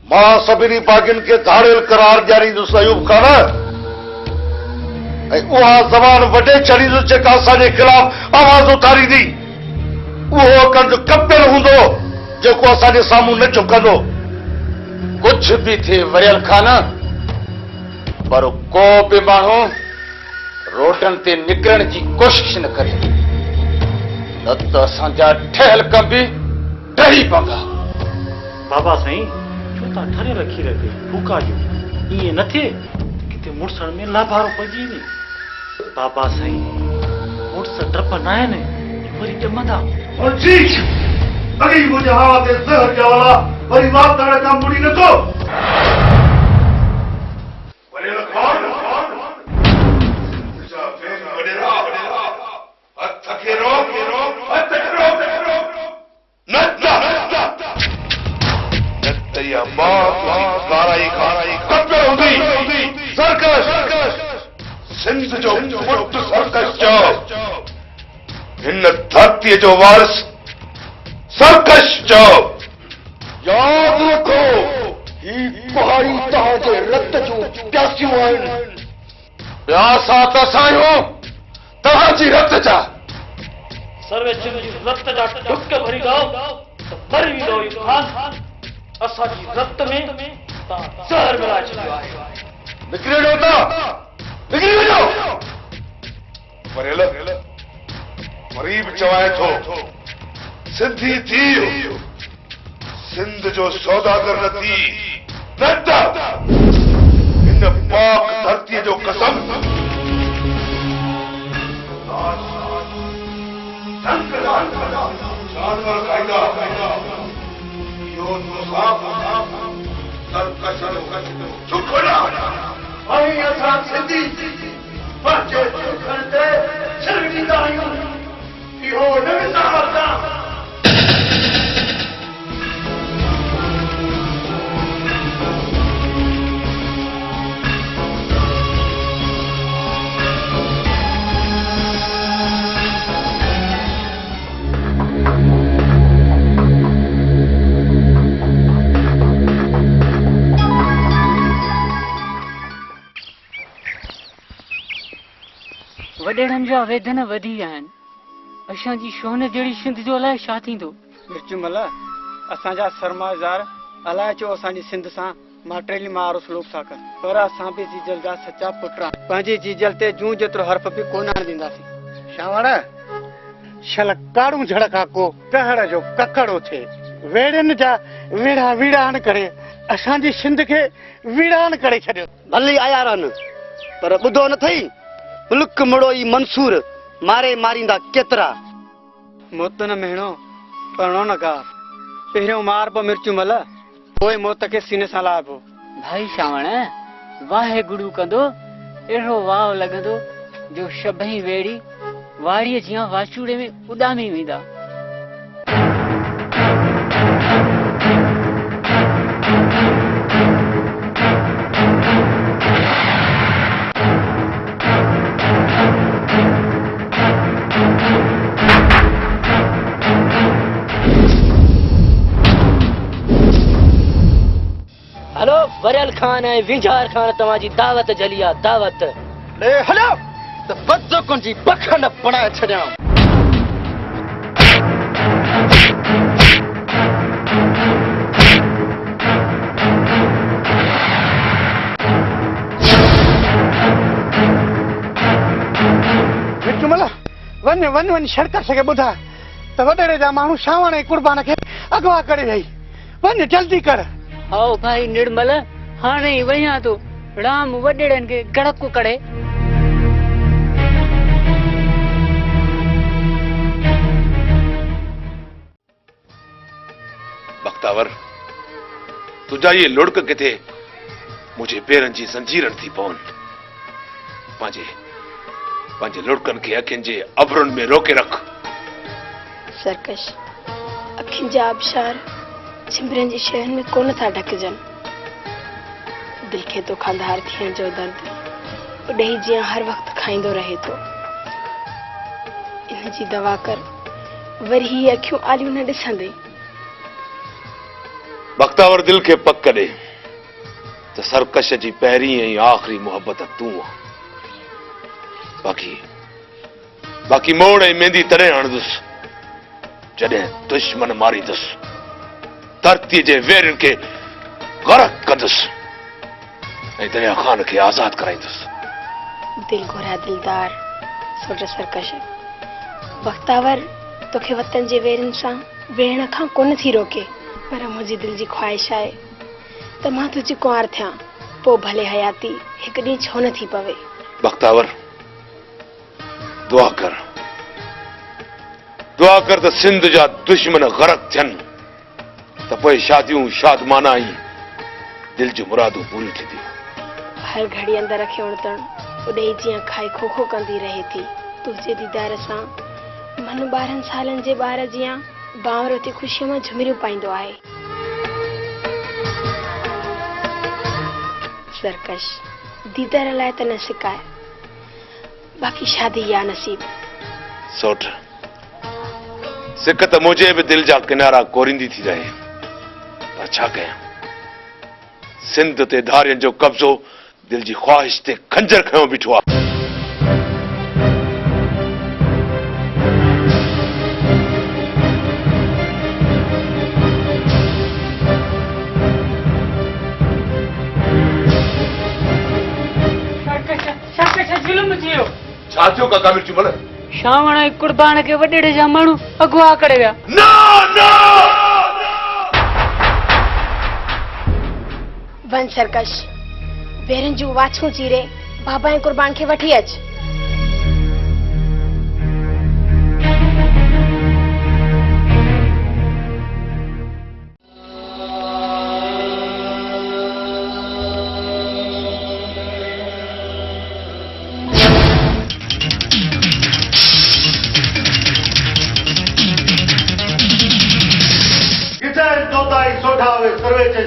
मां सभिनी बागिन के धाड़ेल करार ॾियारींदुसि अयूब खान। ऐं उहा ज़बान वॾे छॾींदुसि जेका असांजे ख़िलाफ़ आवाज़ उथारींदी। उहो कंद कपियल हूंदो जेको असांजे साम्हूं न झुकंदो। कुछ भी थे वरियल खान, पर को भी माण्हू रोडन ते निकरण जी कोशिश न करे, न त असांजा ठहियल कम भी टही पवंदा। बाबा साईं, छो था ठरे रखी रखे फूका जो ये न थे किते मुड़सण में लाभारो पजी नी। बाबा साईं, मुड़स डप न आहे न, वरी ॼमंदा। और जी अॻी मुंहिंजे हवा ते ज़हर ॼावला वरी वाप करण खां मुड़ी नथो। वरियल खान हथ खे रोक, हथ खे रोक। न या बात काराई कपियल हूंदी। सरकश सिंध जो पुट सरकश चओ। हिन धरतीअ जो वारिस सरकश चओ। यादि रखो, ही पहाड़ी तव्हांजे रत जूं प्यासियूं आहिनि। प्यासा त असां आहियूं, तव्हांजी रत जा। सर्वे सिंध जी रत जा ढुक भरींदो त मरी वेंदो अयूब खान। असांजी रत में तव्हां ज़हर मिलाए छॾियो आहे। निकिरी वञो था, निकिरी वञो। वरियल ग़रीब चवाए थो सिंधी थी सिंध जो सौदागर न थी। न त हिन पाक धरतीअ जो कसम जानवर खाईंदा। इहो सरकश झुकणा ऐं असां सिंधी पंहिंजे झुकण ते सिर ॾींदा आहियूं। इहो न विसारंदा। वॾेरनि जा वेदन वधी विया आहिनि। असांजी शोन जहिड़ी सिंध जो अलाए छा थींदो। मिर्चुमल, असांजा सरमाएदार अलाए छो असांजी सिंध सां माटेली मारो सलूक था कनि, पर असां बि जीजल जा सचा पुट आहियूं। पंहिंजी जीजल ते जूं जेतिरो हर्फ बि कोन ॾींदासीं। शावण शल काड़ू झड़का को कहड़ जो ककड़ो थे। वेड़नि जा वेड़ा वीड़ान करे असांजी सिंध खे वीड़ान करे छॾियो। भली आया रहनि, पर ॿुधो न थई मुल्क मुड़ोई मंसूर मारे मारींदा केतिरा। मौत न महीनो परणो न का। पहिरियों मार पो मिर्चुमल, पोइ मौत खे सीने सां लाहिबो। भाई शावण वाहे गुड़ू कंदो अहिड़ो वाव लॻंदो जो सभई वेड़ी वाड़ीअ जीअं वाचूड़े में उॾामी वेंदा। हलो वरियल खान ऐं विंझार खान तव्हांजी दावत जली आहे। दावत ले हलो त बदज़ोकनि जी बखंड बणाए छॾियां। मिर्चुमल वञ सड़क खे ॿुधा त वॾेरे जा माण्हू शावण ऐं कुर्बान खे अगवा करे वई। वञ जल्दी कर। आओ भाई निर्मल, हाणे ई वञा थो। राम वॾेरनि खे गड़क करे। बख्तावर, तुंहिंजा ये लुड़क किथे मुंहिंजे पेरनि जी ज़ंजीरनि थी पवनि। पंहिंजे लुड़कनि खे अखियुनि जे अबरुनि में रोके रख। सरकश अखियुनि जा आबशार छिंबरनि जी शहर में कोन था ढकजनि। दिल खे तो खंधार थियण जो दर्द उॾेही जीअं हर वक़्तु खाईंदो रहे थो। इन जी दवा कर, वरी ही अखियूं आलियूं न ॾिसंदे। बख्तावर दिल के पक करे तो सरकश जी पहरी ऐं आखिरी मोहब्बत तू आ। बाकी मोड़ ऐं मेहंदी तॾहिं हणंदुसि जॾहिं दुश्मन मारींदुसि, धरती जे वेरनि खे गरक कंदुसि ऐं दरिया खान खे आज़ाद कराईंदुसि। दिल घुरा दिलदार सोच सरकश, बख्तावर तोखे वतन जे वेरनि सां विढ़ण खां कोन थी रोके, पर मुंहिंजी दिल जी ख्वाहिश आहे त मां तुंहिंजी कुंवार थियां, पोइ भले हयाती हिकु ॾींहुं छो न थी पवे। बख्तावर दुआ कर त सिंध जा दुश्मन गरक थियनि, त पोइ शादियूं शादमाना ई दिल जूं मुरादूं पूरियूं थींदियूं। हर घड़ी अंदर खे उणतण उॾे जीअं खाई खोखो कंदी रहे थी। तुंहिंजे दीदार सां मन 12 सालनि जे ॿार जीअं बांवर ते ख़ुशीअ मां झुमिरियूं पाईंदो आहे। सरकश दीदार लाइ त न सिकाए, बाक़ी शादी या नसीब। सोट सिक त मुंहिंजे बि दिल जा किनारा कोरींदी थी रहे, पर छा कयां, सिंध ते धारियनि जो कब्ज़ो दिल जी ख्वाहिश ते खंजर खयों बीठो आहे। छा थियो काका मिर्ची मल? श्रावण ऐं कुर्बान खे वॾेरे जा माण्हू अगवा करे विया। वन सरकश वेरनि जूं वाछूं चीरे बाबा ऐं कुर्बान खे वठी अच।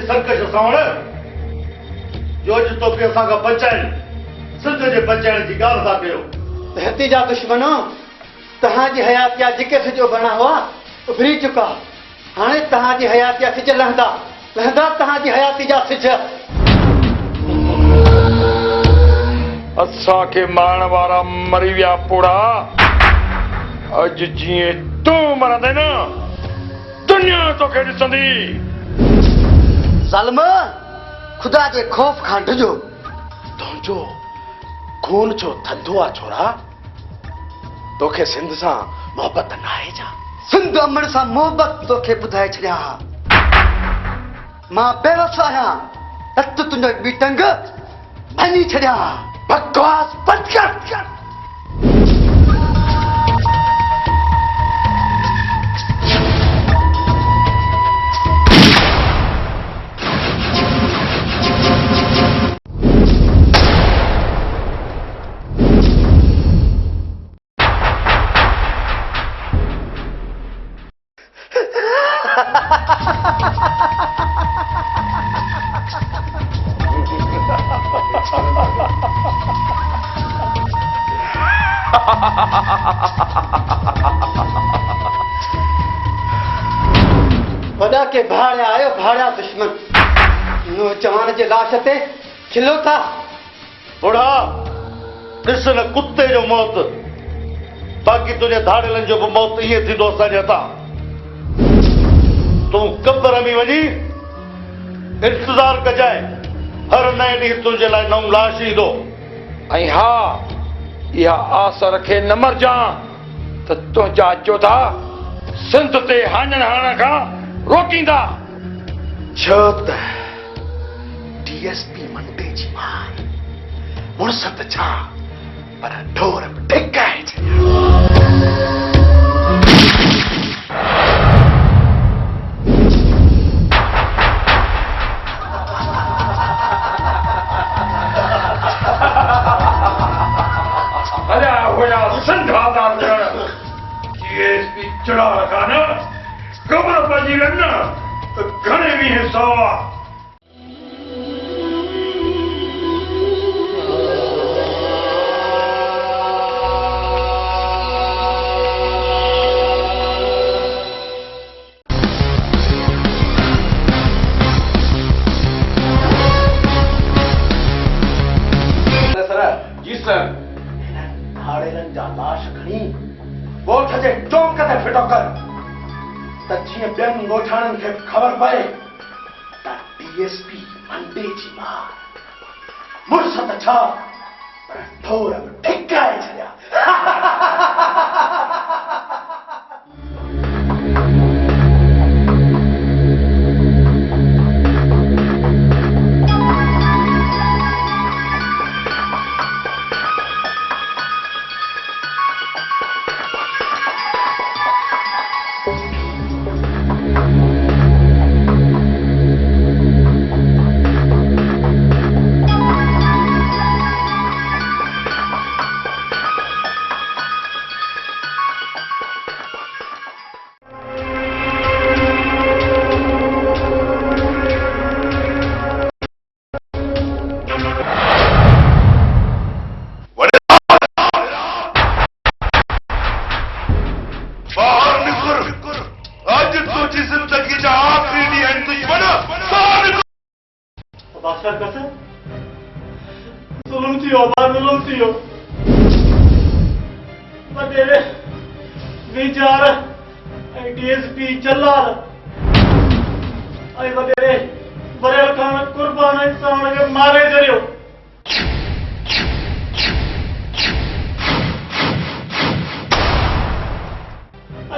सरकश सावण जो अॼु तोखे असांखां बचाइण, सिंध जे बचाइण जी ॻाल्हि था कयो। धरती जा दुश्मनो तव्हांजी हयातिया जेके सिज बणा हुआ उभरी चुका, हाणे तव्हांजी हयातिया सिज लहंदा तव्हांजी हयाती जा सिज। असांखे मारण वारा मरी विया पोड़ा, अॼु जीअं तूं मरंदे न दुनिया तोखे ॾिसंदी। ज़ालिम खुदा जे खौफ खां डिॼो। तुंहिंजो खून छो थधो आहे छोरा? तोखे सिंध सां मोहबत न आहे छा? सिंध अमण सां मोहबत तोखे ॿुधाए छॾिया। मां बेवस आहियां, रत तुंहिंजो ॿी टंग भञी छॾिया। बकवास बंदि कर। वॾा के भाड़िया आयो, भाड़िया दुश्मन नौजवान जे लाश ते खिलो था। बुढ़ा ॾिस न कुत्ते जो मौत, बाक़ी तुंहिंजे धाड़ियलनि जो बि मौत ईअं थींदो असांजे हथां। तूं क़ब्र में वञी इंतज़ार कजांइ, हर नए ॾींहुं तुंहिंजे लाइ नओं लाश ईंदो। ऐं हा, इहा आस रखे न मरजां त तुंहिंजा जोधा सिंध ते हाञण हणण खां रोकींदा। छो त डीएसपी मंडे जी मां मुड़ुस त छा, पर ढोर बि ढिकाए छॾिया। हलिया हुया सिंध आज़ाद करण, डीएसपी चढ़ा रखा न ख़बर पइजी वञ न त घणे बि हिसो आहे। इकट्ठो कर त जीअं ॿियनि ॻोठाणनि खे ख़बर पए त डीएसपी मंडे जी मार मुड़ुस त छा पर ठोर टिकाए छॾिया। डीएसपी जल्लाद वॾेरे बरियल खान कुर्बान इंसान खे मारे छॾियो।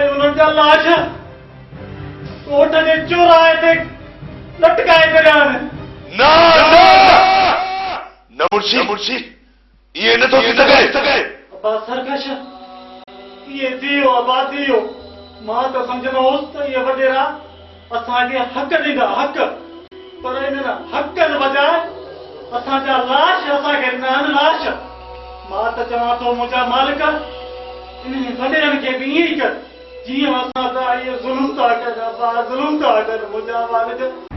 उन्हनि जा लाश कोट जे चौराहे ते लटकाए छॾिया आहिनि। न मुर्शी ये न तो थी सके। सरकश ये थियो अबा थियो मां त सम्झंदो हुउसि त इहे वॾेरा असांखे हक़ ॾींदा हक़ पर इन्हनि हक़नि बजाए असांजा लाश असांखे ॾिना आहिनि लाश। मां त चवां थो मुंहिंजा मालिक इन्हनि वॾेरनि खे बि ईअं ई कर जीअं असां सां इहे ज़ुल्म था कनि मुंहिंजा मालिक।